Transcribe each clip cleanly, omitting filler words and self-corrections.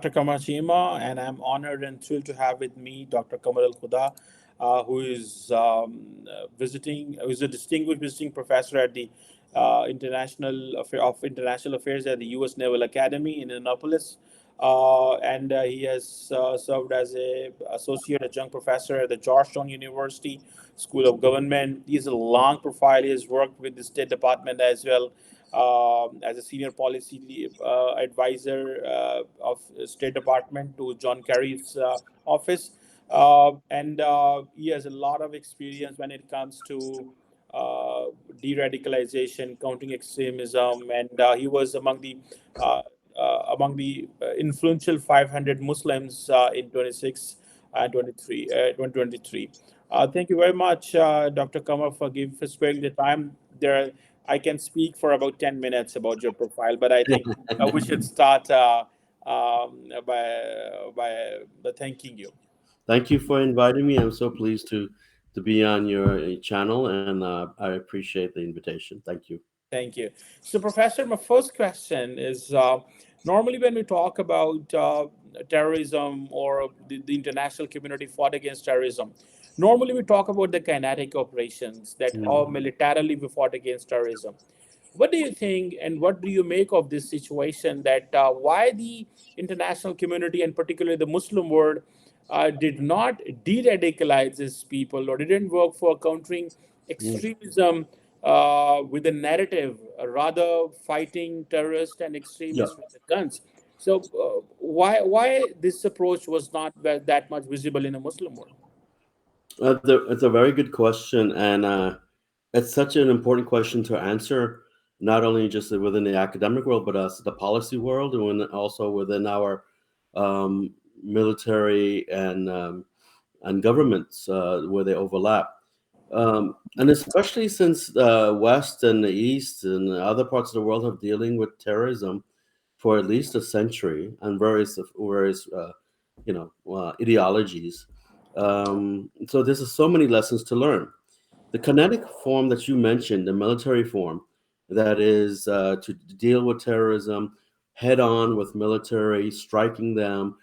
Dr. Qamar Cheema, and I'm honored and thrilled to have with me Dr. Qamar Al Khuda, who is who is a distinguished visiting professor at the International Affairs at the U.S. Naval Academy in Annapolis, and he has served as a associate adjunct professor at the Georgetown University School of Government. He has a long profile. He has worked with the State Department as well, as a senior policy advisor of State Department to John Kerry's office, and he has a lot of experience when it comes to uh, deradicalization, countering extremism, and he was uh, among the influential 500 Muslims in 26 and 2023. Thank you very much, Dr. Kamar, for sparing the time. I can speak for about 10 minutes about your profile, but I think we should start by thanking you. Thank you for inviting me. I'm so pleased to be on your channel, and I appreciate the invitation. Thank you. Thank you. So, Professor, my first question is normally when we talk about terrorism or the international community fought against terrorism, normally we talk about the kinetic operations that how Mm. militarily we fought against terrorism. What do you think, and what do you make of this situation that why the international community, and particularly the Muslim world, did not de-radicalize these people or didn't work for countering Mm. extremism with a narrative, rather fighting terrorists and Yeah. extremists with the guns? So why this approach was not that much visible in a Muslim world? It's a very good question, and it's such an important question to answer, not only just within the academic world, but the policy world, and also within our um, military and governments where they overlap. And especially since the West and the East and other parts of the world have dealing with terrorism for at least a century and various ideologies. So there's so many lessons to learn. The kinetic form that you mentioned, the military form, that is to deal with terrorism head on with military, striking them,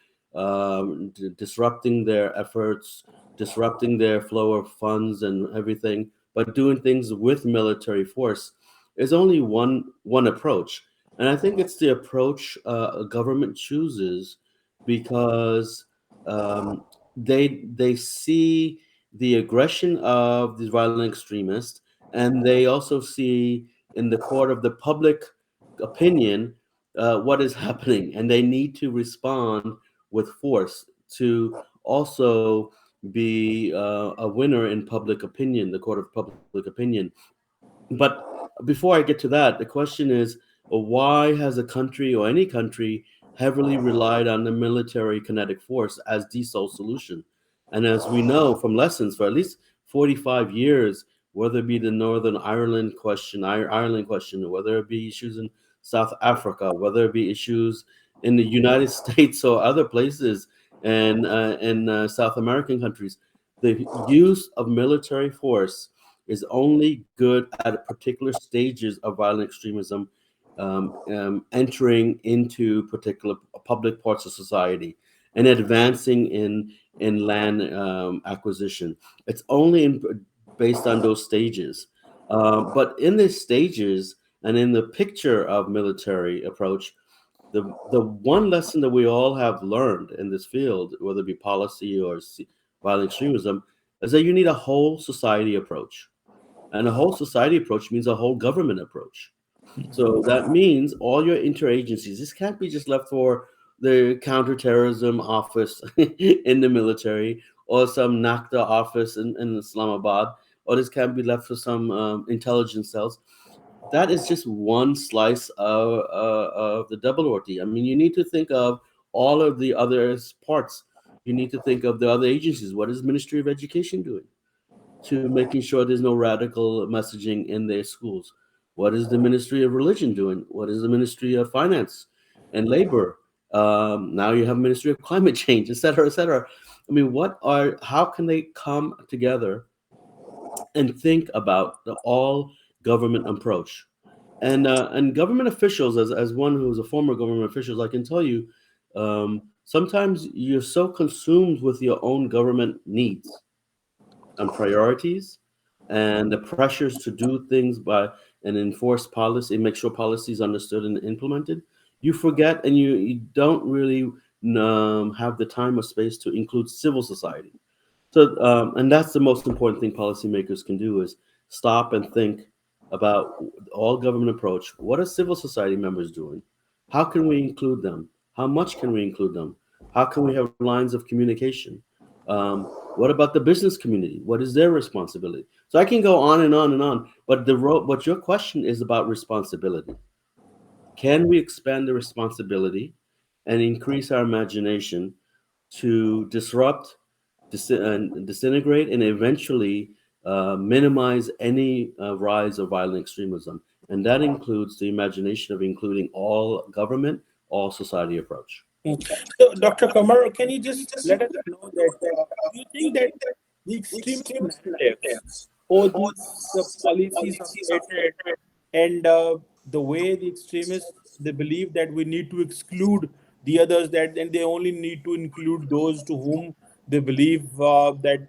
disrupting their efforts, disrupting their flow of funds and everything, but doing things with military force is only one approach. And I think it's the approach a government chooses because um, they see the aggression of these violent extremists, and they also see in the court of the public opinion what is happening, and they need to respond with force to also be a winner in public opinion, the court of public opinion. But before I get to that, the question is, well, why has a country or any country heavily relied on the military kinetic force as the sole solution? And as we know from lessons for at least 45 years, whether it be the Northern Ireland question, whether it be issues in South Africa, whether it be issues in the United States or other places and in South American countries, the use of military force is only good at particular stages of violent extremism entering into particular public parts of society and advancing in land acquisition. It's only based on those stages. But in these stages and in the picture of military approach, the one lesson that we all have learned in this field, whether it be policy or violent extremism, is that you need a whole society approach. And a whole society approach means a whole government approach. So that means all your interagencies, this can't be just left for the counterterrorism office in the military or some NACTA office in Islamabad, or this can't be left for some intelligence cells. That is just one slice of the double roti. I mean, you need to think of all of the other parts. You need to think of the other agencies. What is Ministry of Education doing to making sure there's no radical messaging in their schools? What is the Ministry of Religion doing? What is the Ministry of Finance and Labor? Now you have Ministry of Climate Change, et cetera, et cetera. I mean, how can they come together and think about the all government approach? And government officials, as one who's a former government official, I can tell you, Sometimes you're so consumed with your own government needs and priorities and the pressures to do things by and enforce policy, make sure policy is understood and implemented, you forget and you don't really have the time or space to include civil society. So, and that's the most important thing policymakers can do is stop and think about all government approach. What are civil society members doing? How can we include them? How much can we include them? How can we have lines of communication? What about the business community? What is their responsibility? So I can go on and on and on. But what your question is about responsibility. Can we expand the responsibility and increase our imagination to disrupt, disintegrate, and eventually minimize any rise of violent extremism? And that includes the imagination of including all government, all society approach. Mm. So, Dr. Kamar, can you just let us know that do you think that the extremist narratives or these policies of hatred and the way the extremists they believe that we need to exclude the others, that and they only need to include those to whom they believe that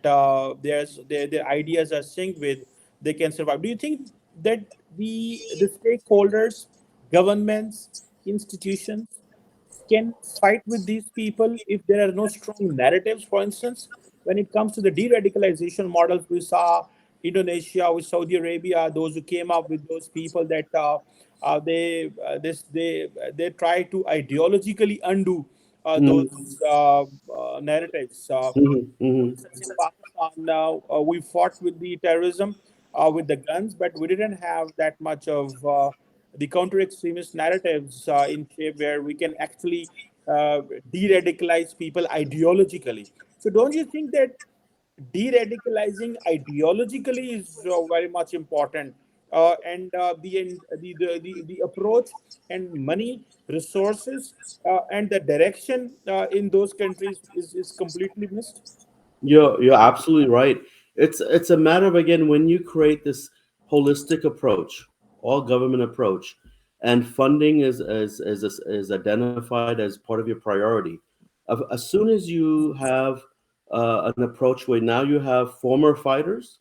their ideas are synced with, they can survive. Do you think that the stakeholders, governments, institutions can fight with these people if there are no strong narratives? For instance, when it comes to the de-radicalization models, we saw Indonesia with Saudi Arabia, those who came up with those people that they try to ideologically undo Mhm, those narratives. mhm, For mhm. instance, in Pakistan, we fought with the terrorism with the guns, but we didn't have that much of the counter extremist narratives in shape where we can actually uh, de radicalize people ideologically. So, don't you think that de radicalizing ideologically is very much important? And the approach and money, resources, and the direction in those countries is completely missed. You're absolutely right. It's a matter of again when you create this holistic approach, all government approach, and funding is identified as part of your priority. As soon as you have an approach where now you have former fighters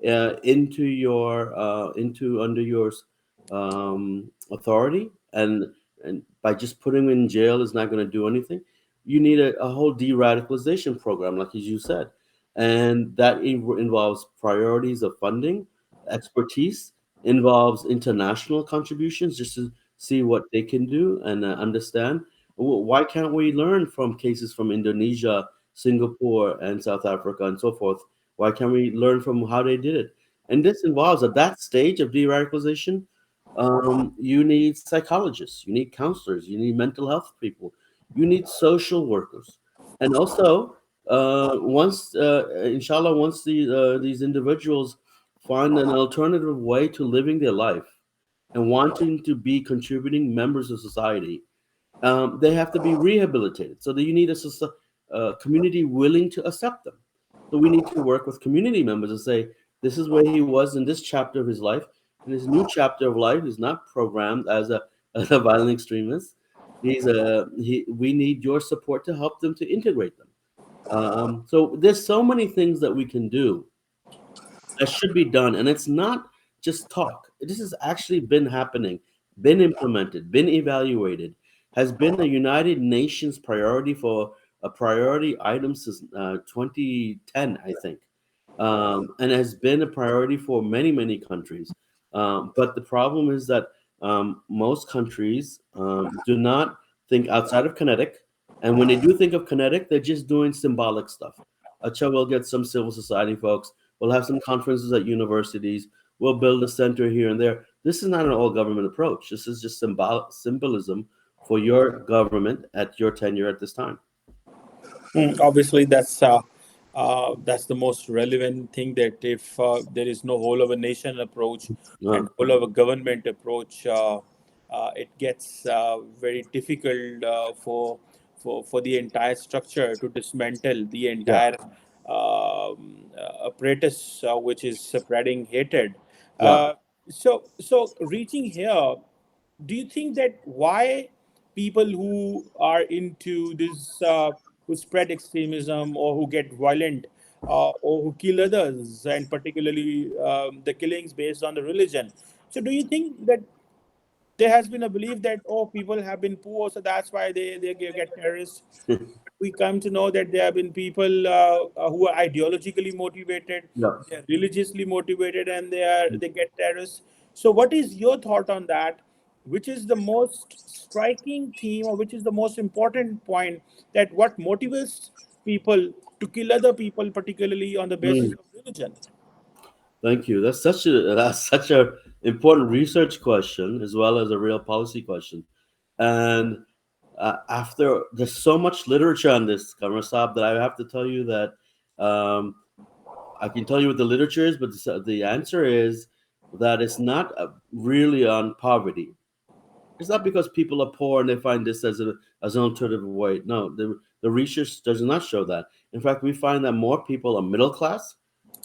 into your into under your authority, and by just putting them in jail is not going to do anything. You need a whole de-radicalization program, like as you said, and that involves priorities of funding, expertise, involves international contributions just to see what they can do and understand. Why can't we learn from cases from Indonesia, Singapore, and South Africa, and so forth? Why can't we learn from how they did it? And this involves at that stage of de-radicalization, you need psychologists, you need counselors, you need mental health people, you need social workers, and also inshallah, once these individuals find an alternative way to living their life and wanting to be contributing members of society, they have to be rehabilitated. So that you need a community willing to accept them. So we need to work with community members and say, this is where he was in this chapter of his life. In his new chapter of life, he's not programmed as as a violent extremist. We need your support to help them to integrate them. So there's so many things that we can do that should be done, and it's not just talk. This has actually been happening, been implemented, been evaluated, has been a United Nations priority for a priority item since 2010, I think, and has been a priority for many countries. But the problem is that most countries do not think outside of kinetic, and when they do think of kinetic, they're just doing symbolic stuff. Acha will get some civil society folks. We'll have some conferences at universities. We'll build a center here and there. This is not an all government approach. This is just symbolism for your government at your tenure at this time. Obviously, that's the most relevant thing. That if there is no whole of a nation approach Uh, and whole of a government approach, it gets very difficult for the entire structure to dismantle the yeah, entire apparatus which is spreading hatred. yeah. Uh, so reaching here, do you think that why people who are into this, who spread extremism or who get violent, or who kill others, and particularly the killings based on the religion. So, do you think that there has been a belief that, oh, people have been poor, so that's why they get terrorists? We come to know that there have been people who are ideologically motivated, Yeah. they are religiously motivated, and they get terrorists. So, what is your thought on that? Which is the most striking theme, or which is the most important point, that what motivates people to kill other people, particularly on the basis Mm. of religion? Thank you. That's such a important research question as well as a real policy question. And after there's so much literature on this, Qamar Saab, that I have to tell you that um, I can tell you what the literature is, but the answer is that it's not really on poverty. It's not because people are poor and they find this as an alternative way. No, the research does not show that. In fact, we find that more people are middle class,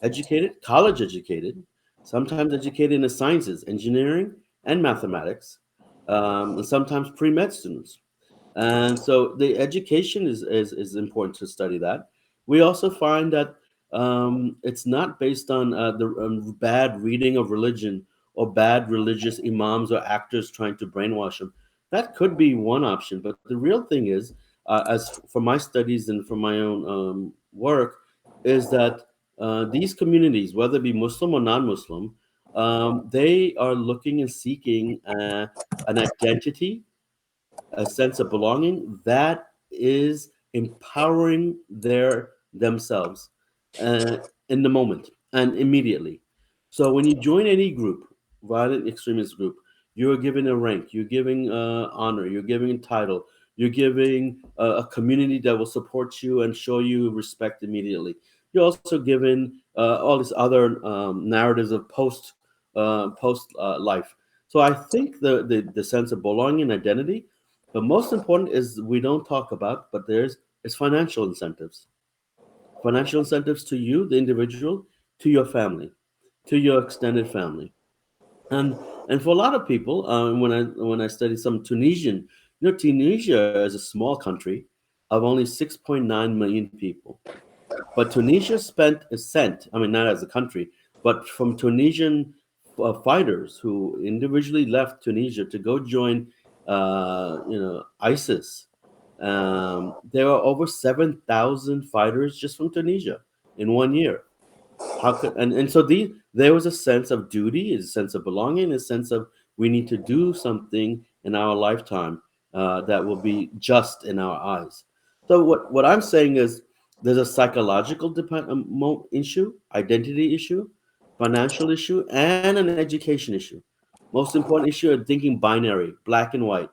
educated, college educated, sometimes educated in the sciences, engineering, and mathematics, and sometimes pre med students. And so the education is important to study that. We also find that it's not based on the bad reading of religion or bad religious imams or actors trying to brainwash them. That could be one option, but the real thing is, as for my studies and for my own work, is that these communities, whether it be Muslim or non-Muslim, they are looking and seeking an identity, a sense of belonging that is empowering themselves uh, in the moment and immediately. So when you join any group, violent extremist group, you're given a rank, you're giving honor, you're giving a title, you're giving a community that will support you and show you respect immediately. You're also given all these other narratives of post life. So I think the sense of belonging and identity, but most important is we don't talk about, but there's is financial incentives. Financial incentives to you, the individual, to your family, to your extended family, and and for a lot of people, when I studied some Tunisian, Tunisia is a small country of only 6.9 million people, but Tunisia spent a cent. I mean, not as a country, but from Tunisian fighters who individually left Tunisia to go join, ISIS. There are over 7,000 fighters just from Tunisia in 1 year. How could and so there was a sense of duty, a sense of belonging, a sense of we need to do something in our lifetime that will be just in our eyes. So what I'm saying is there's a psychological issue, identity issue, financial issue, and an education issue. Most important issue of thinking binary, black and white.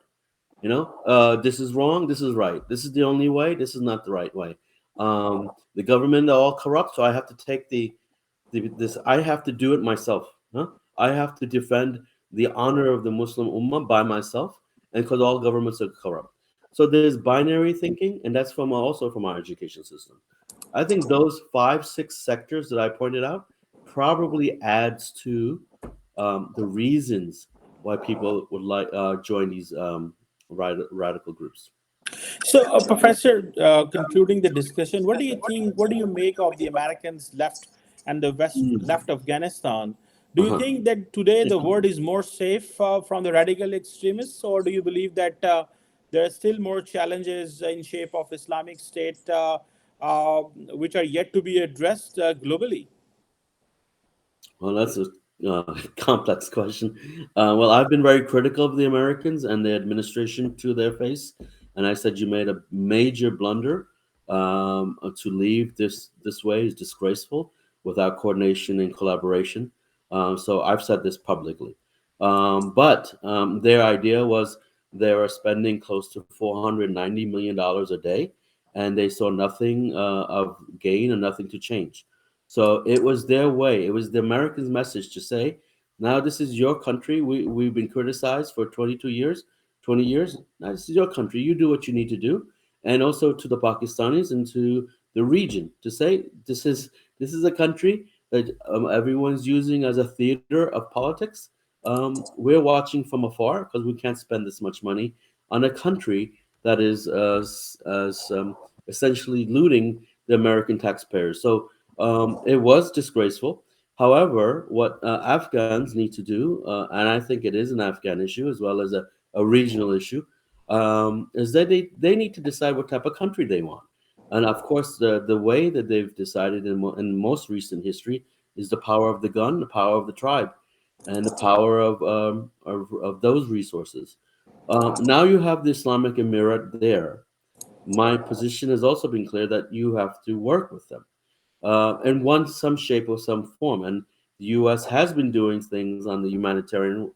This is wrong, this is right. This is the only way. This is not the right way. The government are all corrupt, so I have to take this. I have to do it myself. Huh? I have to defend the honor of the Muslim Ummah by myself, and because all governments are corrupt. So there's binary thinking, and that's also from our education system. I think those 5, 6 sectors that I pointed out probably adds to the reasons why people would like join these radical groups. So, Professor, concluding the discussion, what do you think? What do you make of the Americans left and the West Mm. left Afghanistan? Do you Uh-huh. think that today the world is more safe from the radical extremists, or do you believe that there are still more challenges in shape of Islamic State, which are yet to be addressed globally? Well, that's a complex question. Well, I've been very critical of the Americans and the administration to their face, and I said you made a major blunder. To leave this way is disgraceful without coordination and collaboration. So I've said this publicly. But their idea was they were spending close to $490 million a day, and they saw nothing of gain and nothing to change. So it was their way. It was the Americans' message to say, now this is your country. We've been criticized for 22 years, 20 years. Now this is your country. You do what you need to do. And also to the Pakistanis and to the region to say this is a country that everyone's using as a theater of politics. We're watching from afar because we can't spend this much money on a country that is essentially looting the American taxpayers. So it was disgraceful. However, what Afghans need to do, and I think it is an Afghan issue as well as a regional issue, is that they need to decide what type of country they want. And of course, the way that they've decided in most recent history is the power of the gun, the power of the tribe, and the power of those resources. Now you have the Islamic Emirate there. My position has also been clear that you have to work with them in one some shape or some form. And the U.S. has been doing things on the humanitarian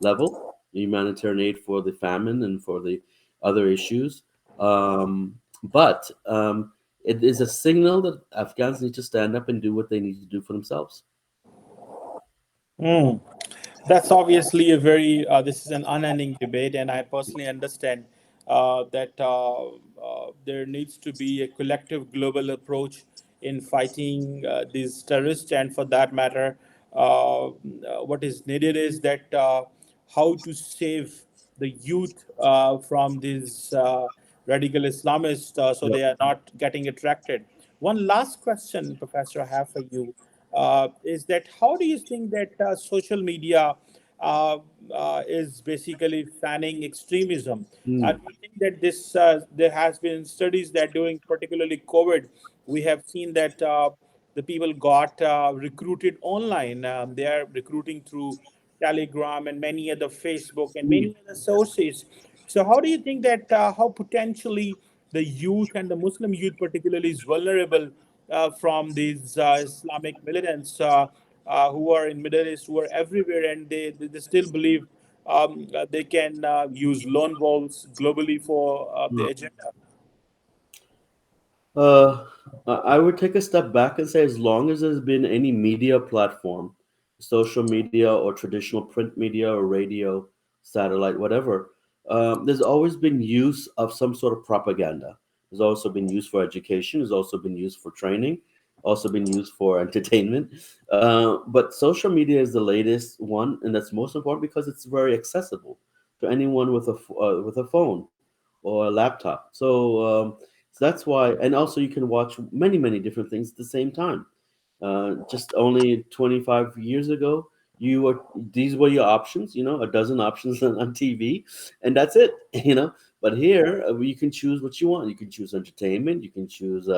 level, humanitarian aid for the famine and for the other issues. But it is a signal that Afghans need to stand up and do what they need to do for themselves. Hmm. That's obviously a very, this is an unending debate, and I personally understand that there needs to be a collective global approach in fighting these terrorists. And for that matter, what is needed is that how to save the youth from these radical Islamists so Yep. they are not getting attracted. One last question, Professor, I have for you is that how do you think that social media uh, is basically fanning extremism? Mm. Do you think that this there has been studies that during particularly COVID, we have seen that the people got recruited online. They are recruiting through Telegram and many other Facebook and Mm. many other sources. So, how do you think that how potentially the youth and the Muslim youth, particularly, is vulnerable from these Islamic militants who are in Middle East, who are everywhere, and they still believe they can use lone wolves globally for the agenda? Uh, I would take a step back and say, as long as there's been any media platform, social media or traditional print media or radio, satellite, whatever, there's always been use of some sort of propaganda. There's also been used for education. There's also been used for training. Also been used for entertainment. But social media is the latest one, and that's most important because it's very accessible to anyone with a phone or a laptop. So that's why, and also you can watch many different things at the same time. Just only 25 years ago, you were these were your options. A dozen options on TV, and that's it. But here you can choose what you want. You can choose entertainment. You can choose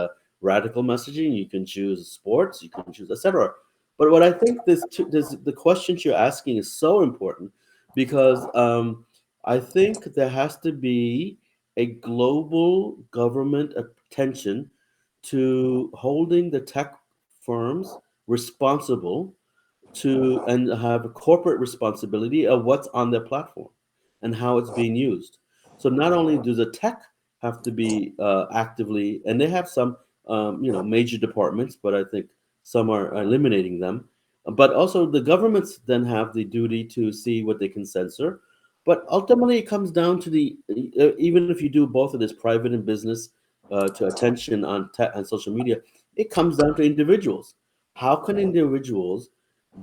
radical messaging. You can choose sports. You can choose etc. But what I think this the questions you're asking is so important because I think there has to be a global government attention to holding the tech firms responsible to and have a corporate responsibility of what's on their platform and how it's being used. So not only do the tech have to be actively, and they have some, major departments, but I think some are eliminating them. But also the governments then have the duty to see what they can censor. But ultimately, it comes down to even if you do both of this, private and business, to attention on social media, it comes down to individuals. How can individuals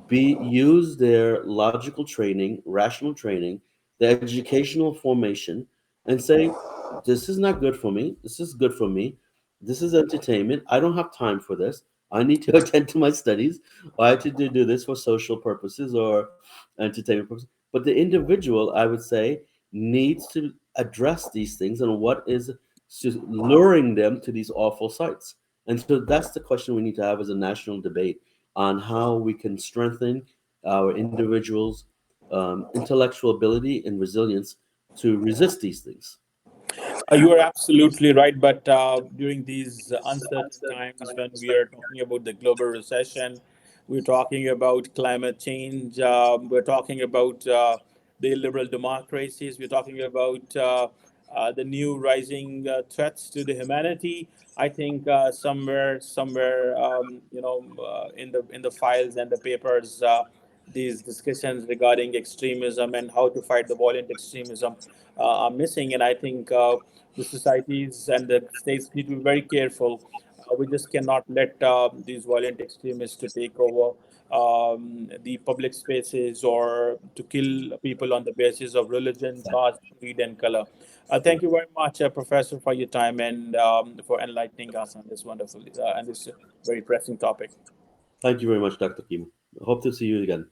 use their logical training, rational training, their educational formation, and say, "This is not good for me. This is good for me. This is entertainment. I don't have time for this. I need to attend to my studies. I have to do this for social purposes or entertainment purposes." But the individual, I would say, needs to address these things and what is luring them to these awful sites. And so that's the question we need to have as a national debate on how we can strengthen our individuals' intellectual ability and resilience to resist these things. You are absolutely right. But during these uncertain times, when we are talking about the global recession, we're talking about climate change, we're talking about the liberal democracies, we're talking about the new rising threats to the humanity. I think somewhere, in the files and the papers, these discussions regarding extremism and how to fight the violent extremism are missing. And I think the societies and the states need to be very careful. We just cannot let these violent extremists to take over the public spaces or to kill people on the basis of religion, caste, creed, and color. Thank you very much, Professor, for your time and for enlightening us on this wonderful and this very pressing topic. Thank you very much, Dr. Kim. Hope to see you again.